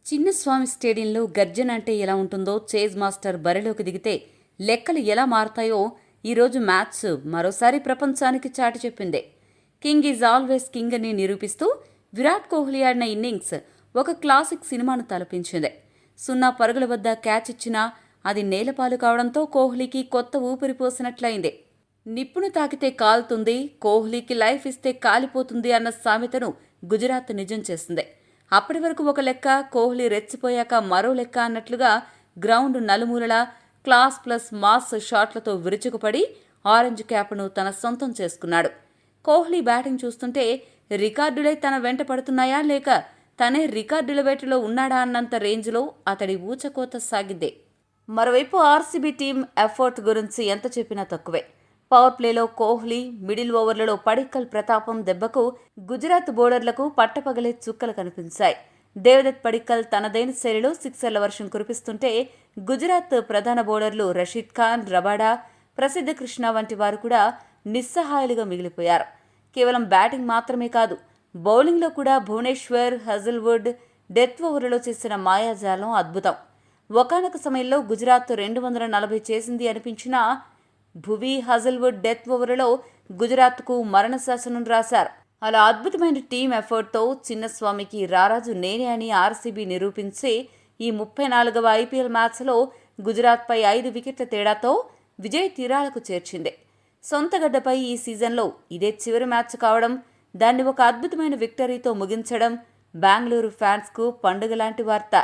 చిన్నస్వామి స్టేడియంలో గర్జన అంటే ఎలా ఉంటుందో చేజ్ మాస్టర్ బరిలోకి దిగితే లెక్కలు ఎలా మారతాయో ఈరోజు మ్యాచ్ మరోసారి ప్రపంచానికి చాటి చెప్పింది. కింగ్ ఈజ్ ఆల్వేస్ కింగ్ అని నిరూపిస్తూ విరాట్ కోహ్లీ ఆడిన ఇన్నింగ్స్ ఒక క్లాసిక్ సినిమాను తలపించింది. 0 పరుగుల వద్ద క్యాచ్ ఇచ్చినా అది నేలపాలు కావడంతో కోహ్లీకి కొత్త ఊపిరి పోసినట్లయింది. నిప్పును తాకితే కాలుతుంది, కోహ్లీకి లైఫ్ ఇస్తే కాలిపోతుంది అన్న సామెతను గుజరాత్ నిజం చేసింది. అప్పటి వరకు ఒక లెక్క, కోహ్లీ రెచ్చిపోయాక మరో లెక్క అన్నట్లుగా గ్రౌండ్ నలుమూలలా క్లాస్ ప్లస్ మాస్ షాట్లతో విరుచుకుపడి ఆరెంజ్ క్యాప్ను తన సొంతం చేసుకున్నాడు. కోహ్లీ బ్యాటింగ్ చూస్తుంటే రికార్డులే తన వెంట పడుతున్నాయా లేక తనే రికార్డుల వేటలో ఉన్నాడా అన్నంత రేంజ్లో అతడి ఊచకోత సాగిందే. మరోవైపు ఆర్సీబీ టీం ఎఫర్ట్ గురించి ఎంత చెప్పినా తక్కువే. పవర్ ప్లేలో కోహ్లీ, మిడిల్ ఓవర్లలో పడిక్కల్ ప్రతాపం దెబ్బకు గుజరాత్ బౌలర్లకు పట్టపగలే చుక్కలు కనిపించాయి. దేవదత్ పడిక్కల్ తనదైన శైలిలో సిక్సర్ల వర్షం కురిపిస్తుంటే గుజరాత్ ప్రధాన బౌలర్లు రషీద్ ఖాన్, రబాడా, ప్రసిద్ధ కృష్ణ వంటి వారు కూడా నిస్సహాయులుగా మిగిలిపోయారు. కేవలం బ్యాటింగ్ మాత్రమే కాదు, బౌలింగ్లో కూడా భువనేశ్వర్, హజల్వుడ్ డెత్ ఓవర్లలో చేసిన మాయాజాలం అద్భుతం. ఒకానొక సమయంలో గుజరాత్ 240 చేసింది అనిపించినా భువీ, హజల్వుడ్ డెత్ ఓవర్లలో గుజరాత్కు మరణశాసనం రాశారు. అలా అద్భుతమైన టీం ఎఫర్ట్తో చిన్నస్వామికి రారాజు నేనే అని ఆర్సీబీ నిరూపించి ఈ 34వ ఐపీఎల్ మ్యాచ్లో గుజరాత్పై 5 వికెట్ల తేడాతో విజయ తీరాలకు చేర్చింది. సొంత గడ్డపై ఈ సీజన్లో ఇదే చివరి మ్యాచ్ కావడం, దాన్ని ఒక అద్భుతమైన విక్టరీతో ముగించడం బెంగళూరు ఫ్యాన్స్కు పండుగ లాంటి వార్త.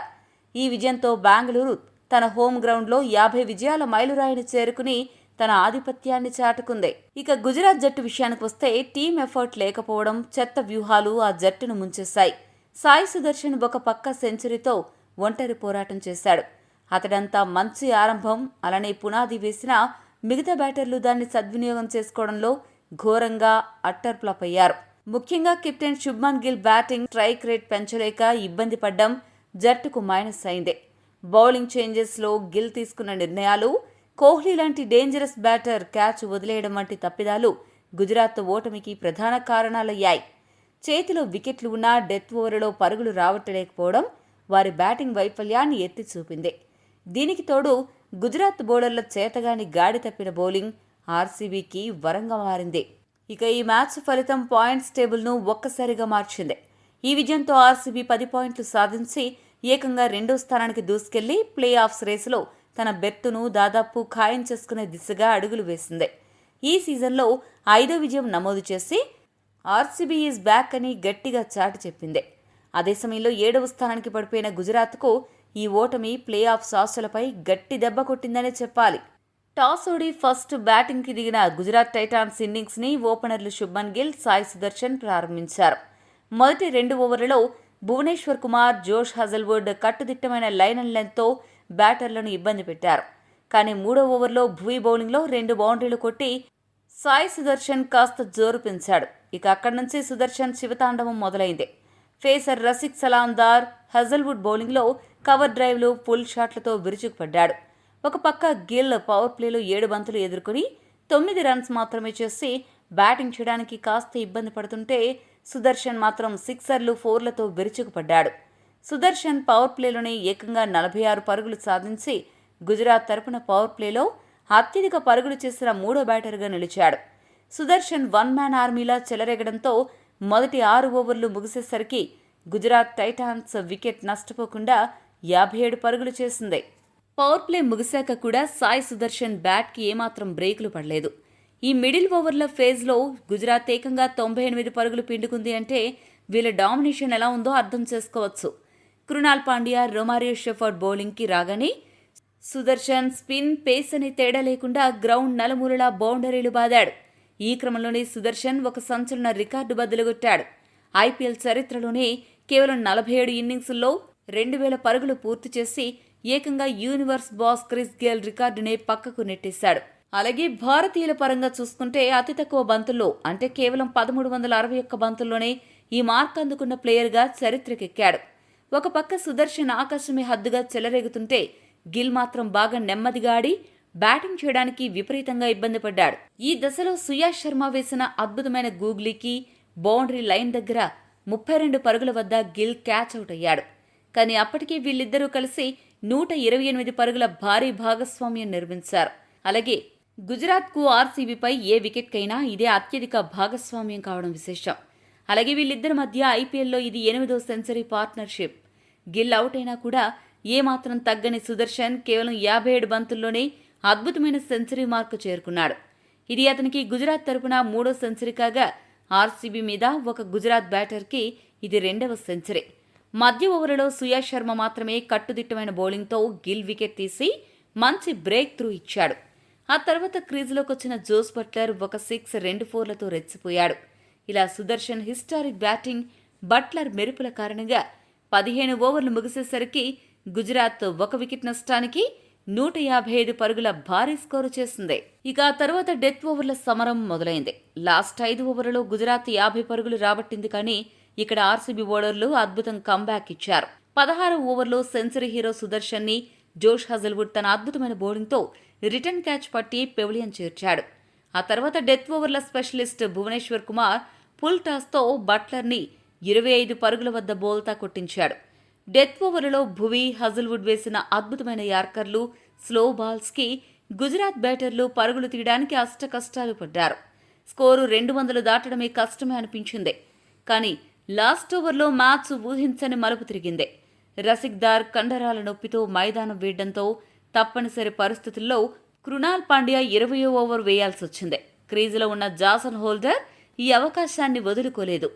ఈ విజయంతో బెంగళూరు తన హోమ్ గ్రౌండ్లో 50 విజయాల మైలురాయిని చేరుకుని తన ఆధిపత్యాన్ని చాటుకుంది. ఇక గుజరాత్ జట్టు విషయానికి వస్తే టీం ఎఫర్ట్ లేకపోవడం, చెత్త వ్యూహాలు ఆ జట్టును ముంచేశాయి. సాయి సుదర్శన్ ఒక పక్క సెంచరీతో ఒంటరి పోరాటం చేశాడు. అతడంతా మంచి ఆరంభం, అలానే పునాది వేసినా మిగతా బ్యాటర్లు దాన్ని సద్వినియోగం చేసుకోవడంలో ఘోరంగా అట్టర్ ఫ్లాప్ అయ్యారు. ముఖ్యంగా captain Shubman Gill batting strike rate పెంచలేక ఇబ్బంది పడ్డం జట్టుకు మైనస్ అయింది. బౌలింగ్ చేంజెస్లో గిల్ తీసుకున్న నిర్ణయాలు, కోహ్లీ లాంటి డేంజరస్ బ్యాటర్ క్యాచ్ వదిలేయడం వంటి తప్పిదాలు గుజరాత్ ఓటమికి ప్రధాన కారణాలయ్యాయి. చేతిలో వికెట్లు ఉన్నా డెత్ ఓవర్లలో పరుగులు రావట్లేకపోవడం వారి బ్యాటింగ్ వైఫల్యాన్ని ఎత్తి చూపింది. దీనికి తోడు గుజరాత్ బౌలర్ల చేతగాని గాడి తప్పిన బౌలింగ్ ఆర్సీబీకి వరంగా మారింది. ఇక ఈ మ్యాచ్ ఫలితం పాయింట్స్ టేబుల్ను ఒక్కసారిగా మార్చింది. ఈ విజయంతో ఆర్సీబీ 10 పాయింట్లు సాధించి ఏకంగా 2వ స్థానానికి దూసుకెళ్లి ప్లే ఆఫ్స్ రేసులో తన బెర్తును దాదాపు ఖాయం చేసుకునే దిశగా అడుగులు వేసింది. ఈ సీజన్లో 5వ విజయం నమోదు చేసి ఆర్సీబీ ఈజ్ బ్యాక్ అని గట్టిగా చాటి చెప్పింది. అదే సమయంలో 7వ స్థానానికి పడిపోయిన గుజరాత్కు ఈ ఓటమి ప్లే ఆఫ్స్ ఆశలపై గట్టి దెబ్బ కొట్టిందనే చెప్పాలి. టాస్ ఓడి ఫస్ట్ బ్యాటింగ్కి దిగిన గుజరాత్ టైటాన్స్ ఇన్నింగ్స్ని ఓపెనర్లు శుభ్మన్ గిల్, సాయి సుదర్శన్ ప్రారంభించారు. మొదటి 2 ఓవర్లలో భువనేశ్వర్ కుమార్, జోష్ హజల్వుడ్ కట్టుదిట్టమైన లైన్ అండ్ లెంత్తో బ్యాటర్లను ఇబ్బంది పెట్టారు. కానీ 3వ ఓవర్లో భువీ బౌలింగ్లో 2 బౌండరీలు కొట్టి సాయి సుదర్శన్ కాస్త జోరు పెంచాడు. ఇక అక్కడి నుంచి సుదర్శన్ శివతాండవం మొదలైంది. ఫేసర్ రసిక్ సలాందార్ హజల్వుడ్ బౌలింగ్లో కవర్ డ్రైవ్లు, ఫుల్ షాట్లతో విరుచుకుపడ్డాడు. ఒక పక్క గిల్ పవర్ ప్లేలో 7 బంతులు ఎదుర్కొని 9 రన్స్ మాత్రమే చేసి బ్యాటింగ్ చేయడానికి కాస్త ఇబ్బంది పడుతుంటే సుదర్శన్ మాత్రం సిక్సర్లు, 4లతో విరుచుకుపడ్డాడు. సుదర్శన్ పవర్ ప్లేలోనే ఏకంగా 46 పరుగులు సాధించి గుజరాత్ తరపున పవర్ ప్లేలో అత్యధిక పరుగులు చేసిన 3వ బ్యాటర్గా నిలిచాడు. సుదర్శన్ 1 మ్యాన్ ఆర్మీలా చెలరేగడంతో మొదటి 6 ఓవర్లు ముగిసేసరికి గుజరాత్ టైటాన్స్ వికెట్ నష్టపోకుండా 57 పరుగులు చేసింది. పవర్ ప్లే ముగిశాక కూడా సాయి సుదర్శన్ బ్యాట్కి ఏమాత్రం బ్రేకులు పడలేదు. ఈ మిడిల్ ఓవర్ల ఫేజ్లో గుజరాత్ ఏకంగా 98 పరుగులు పిండుకుంది అంటే వీళ్ళ డామినేషన్ ఎలా ఉందో అర్థం చేసుకోవచ్చు. కృణాల్ పాండ్యా, రొమారియో షెఫర్డ్ బౌలింగ్కి రాగానే సుదర్శన్ స్పిన్, పేస్ అని తేడా లేకుండా గ్రౌండ్ నలుమూలలా బౌండరీలు బాదాడు. ఈ క్రమంలోనే సుదర్శన్ ఒక సంచలన రికార్డు బద్దలుగొట్టాడు. ఐపీఎల్ చరిత్రలోనే కేవలం 47 ఇన్నింగ్స్ల్లో 2000 పరుగులు పూర్తి చేసి ఏకంగా యూనివర్స్ బాస్ క్రిస్ గేల్ రికార్డునే పక్కకు నెట్టేశాడు. అలాగే భారతీయుల పరంగా చూసుకుంటే అతి తక్కువ బంతుల్లో అంటే కేవలం 1361 బంతుల్లోనే ఈ మార్క్ అందుకున్న ప్లేయర్గా చరిత్రకెక్కాడు. ఒక పక్క సుదర్శన్ ఆకాశమే హద్దుగా చెలరేగుతుంటే గిల్ మాత్రం బాగా నెమ్మదిగా ఆడి బ్యాటింగ్ చేయడానికి విపరీతంగా ఇబ్బంది పడ్డాడు. ఈ దశలో సుయాష్ శర్మ వేసిన అద్భుతమైన గూగ్లీకి బౌండరీ లైన్ దగ్గర 32 పరుగుల వద్ద గిల్ క్యాచ్ అవుట్ అయ్యాడు. కానీ అప్పటికే వీళ్ళిద్దరూ కలిసి 128 పరుగుల భారీ భాగస్వామ్యం నిర్మించారు. అలాగే గుజరాత్కు ఆర్సీబీపై ఏ వికెట్కైనా ఇదే అత్యధిక భాగస్వామ్యం కావడం విశేషం. అలాగే వీళ్ళిద్దరి మధ్య ఐపీఎల్లో ఇది 8వ సెంచరీ పార్ట్నర్షిప్. గిల్ అవుట్ అయినా కూడా ఏమాత్రం తగ్గని సుదర్శన్ కేవలం 57 బంతుల్లోనే అద్భుతమైన సెంచరీ మార్కు చేరుకున్నాడు. ఇది అతనికి గుజరాత్ తరపున 3వ సెంచరీ కాగా ఆర్సీబీ మీద ఒక గుజరాత్ బ్యాటర్కి ఇది 2వ సెంచరీ. మధ్య ఓవర్లలో సుయాష్ శర్మ మాత్రమే కట్టుదిట్టమైన బౌలింగ్తో గిల్ వికెట్ తీసి మంచి బ్రేక్ త్రూ ఇచ్చాడు. ఆ తర్వాత క్రీజులోకి వచ్చిన జోస్ బట్లర్ ఒక 6, 2 4లతో రెచ్చిపోయాడు. ఇలా సుదర్శన్ హిస్టారిక్ బ్యాటింగ్, బట్లర్ మెరుపుల కారణంగా 15 ఓవర్లు ముగిసేసరికి గుజరాత్ 1 వికెట్ నష్టానికి 155 పరుగుల భారీ స్కోరు చేసింది. ఇక ఆ తర్వాత డెత్ ఓవర్ల సమరం మొదలైంది. లాస్ట్ 5 ఓవర్లలో గుజరాత్ 50 పరుగులు రాబట్టింది. కానీ ఇక్కడ ఆర్సీబీ బౌలర్లు అద్భుతం కంబ్యాక్ ఇచ్చారు. 16 ఓవర్లో సెంచరీ హీరో సుదర్శన్ ని జోష్ హజల్వుడ్ తన అద్భుతమైన బౌలింగ్తో రిటర్న్ క్యాచ్ పట్టి పెవిలియన్ చేర్చాడు. ఆ తర్వాత డెత్ ఓవర్ల స్పెషలిస్ట్ భువనేశ్వర్ కుమార్ ఫుల్ టాస్తో బట్లర్ని 25 పరుగుల వద్ద బౌల్తా కొట్టించాడు. డెత్ ఓవర్లలో భువి, హజల్వుడ్ వేసిన అద్భుతమైన యార్కర్లు, స్లో బాల్స్కి గుజరాత్ బ్యాటర్లు పరుగులు తీయడానికి అష్టకష్టాలు పడ్డారు. స్కోరు 200 దాటడమే కష్టమే అనిపించింది. కానీ లాస్ట్ ఓవర్లో మ్యాచ్ ఊహించని మలుపు తిరిగింది. రసిక్దార్ కండరాల నొప్పితో మైదానం వీడడంతో తప్పనిసరి పరిస్థితుల్లో కృణాల్ పాండ్యా 20వ ఓవర్ వేయాల్సొచ్చింది. క్రీజులో ఉన్న జాసన్ హోల్డర్ ఈ అవకాశాన్ని వదులుకోలేదు.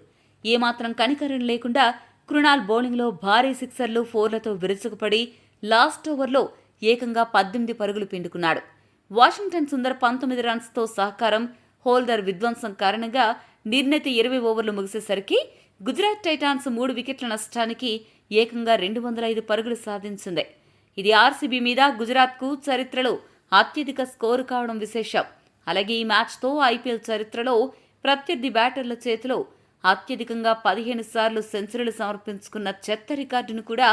ఏమాత్రం కనికరం లేకుండా కృణాల్ బౌలింగ్లో భారీ 6ర్లు, 4లతో విరుచుకుపడి లాస్ట్ ఓవర్లో ఏకంగా 18 పరుగులు పిండుకున్నాడు. వాషింగ్టన్ సుందర్ 19 రన్స్తో సహకారం, హోల్డర్ విధ్వంసం కారణంగా నిర్ణీత 20 ఓవర్లు ముగిసేసరికి గుజరాత్ టైటాన్స్ 3 వికెట్ల నష్టానికి ఏకంగా 205 పరుగులు సాధించింది. ఇది ఆర్సీబీ మీద గుజరాత్కు చరిత్రలో అత్యధిక స్కోరు కావడం విశేషం. అలాగే ఈ మ్యాచ్తో ఐపీఎల్ చరిత్రలో ప్రత్యర్థి బ్యాటర్ల చేతిలో అత్యధికంగా 15 సార్లు సెంచరీలు సమర్పించుకున్న చెత్త రికార్డును కూడా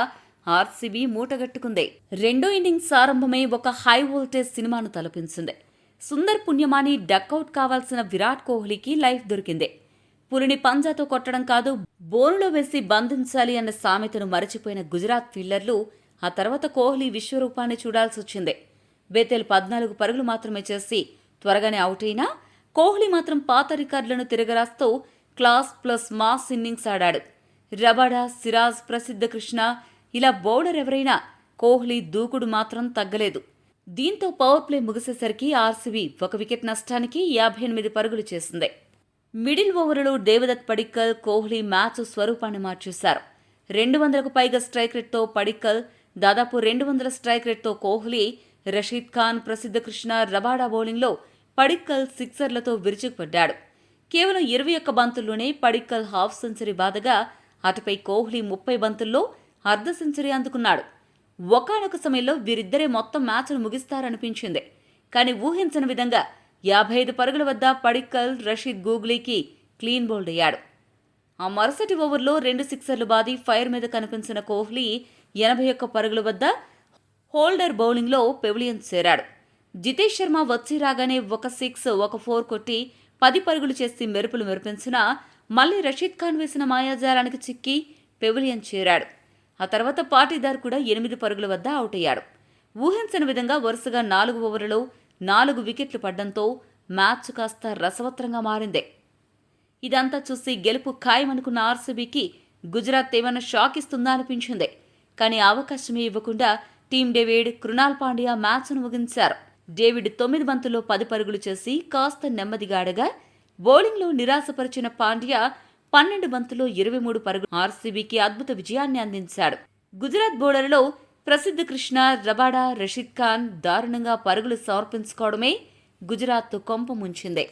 ఆర్సీబీ మూటగట్టుకుంది. రెండో ఇన్నింగ్స్ ఆరంభమే ఒక హై వోల్టేజ్ సినిమాను తలపించింది. సుందర్ పుణ్యమాని డక్అవుట్ కావాల్సిన విరాట్ కోహ్లీకి లైఫ్ దొరికింది. పులిని పంజాతో కొట్టడం కాదు, బోనులో వేసి బంధించాలి అన్న సామెతను మరచిపోయిన గుజరాత్ ఫీల్డర్లు ఆ తర్వాత కోహ్లీ విశ్వరూపాన్ని చూడాల్సొచ్చింది. బేతెల్ 14 పరుగులు మాత్రమే చేసి త్వరగానే అవుట్ అయినా కోహ్లీ మాత్రం పాత రికార్డులను తిరగరాస్తూ క్లాస్ ప్లస్ మాస్ ఇన్నింగ్స్ ఆడాడు. రబాడా, సిరాజ్, ప్రసిద్ధ కృష్ణ ఇలా బౌలర్ ఎవరైనా కోహ్లీ దూకుడు మాత్రం తగ్గలేదు. దీంతో పవర్ ప్లే ముగిసేసరికి ఆర్సీబీ 1 వికెట్ నష్టానికి 58 పరుగులు చేసింది. మిడిల్ ఓవర్లో దేవదత్ పడిక్కల్, కోహ్లీ మ్యాచ్ స్వరూపాన్ని మార్చేశారు. 200కు పైగా స్ట్రైక్ రేట్తో పడిక్కల్, దాదాపు 200 స్ట్రైక్ రేట్తో కోహ్లీ, రషీద్ ఖాన్, ప్రసిద్ధ కృష్ణ, రబాడా బౌలింగ్లో పడిక్కల్ 6ర్లతో విరుచుకుపడ్డాడు. కేవలం 21 బంతుల్లోనే పడిక్కల్ హాఫ్ సెంచరీ బాదగా అటుపై కోహ్లీ 30 బంతుల్లో అర్ధ సెంచరీ అందుకున్నాడు. ఒకానొక సమయంలో వీరిద్దరే మొత్తం మ్యాచ్ను ముగిస్తారనిపించింది. కానీ ఊహించని విధంగా 55 పరుగుల వద్ద పడిక్కల్, రషీద్ గూగ్లీకి క్లీన్ బౌల్డ్ అయ్యాడు. ఆ మరుసటి ఓవర్లో 2 6ర్లు బాది ఫైర్ మీద కనిపించిన కోహ్లీ 81 పరుగుల వద్ద హోల్డర్ బౌలింగ్లో పెవిలియన్ చేరాడు. జితేష్ శర్మ వచ్చి రాగానే ఒక 6, ఒక 4 కొట్టి 10 పరుగులు చేసి మెరుపులు మెరిపించినా మళ్లీ రషీద్ ఖాన్ వేసిన మాయాజాలానికి చిక్కి పెవిలియన్ చేరాడు. ఆ తర్వాత పాటీదార్ కూడా 8 పరుగుల వద్ద అవుట్ అయ్యాడు. ఊహించని విధంగా వరుసగా 4 ఓవర్లలో 4 వికెట్లు పడ్డంతో మ్యాచ్ కాస్త రసవత్రంగా మారింది. ఇదంతా చూసి గెలుపు ఖాయమనుకున్న ఆర్సీబీకి గుజరాత్ ఏమైనా షాక్ ఇస్తుందా అనిపించింది. కానీ అవకాశమే ఇవ్వకుండా టీమ్ డేవిడ్, కృణాల్ పాండ్యా మ్యాచ్ను ముగించారు. డేవిడ్ 9 బంతుల్లో 10 పరుగులు చేసి కాస్త నెమ్మదిగా ఆడగా బౌలింగ్లో నిరాశపరిచిన పాండ్యా 12 బంతుల్లో 23 పరుగులు ఆర్సీబీకి అద్భుత విజయాన్ని అందించాడు. గుజరాత్ బౌలర్లో ప్రసిద్ధ కృష్ణ, రబాడా, రషీద్ ఖాన్ దారుణంగా పరుగులు సమర్పించుకోవడమే గుజరాత్ కొంప ముంచింది.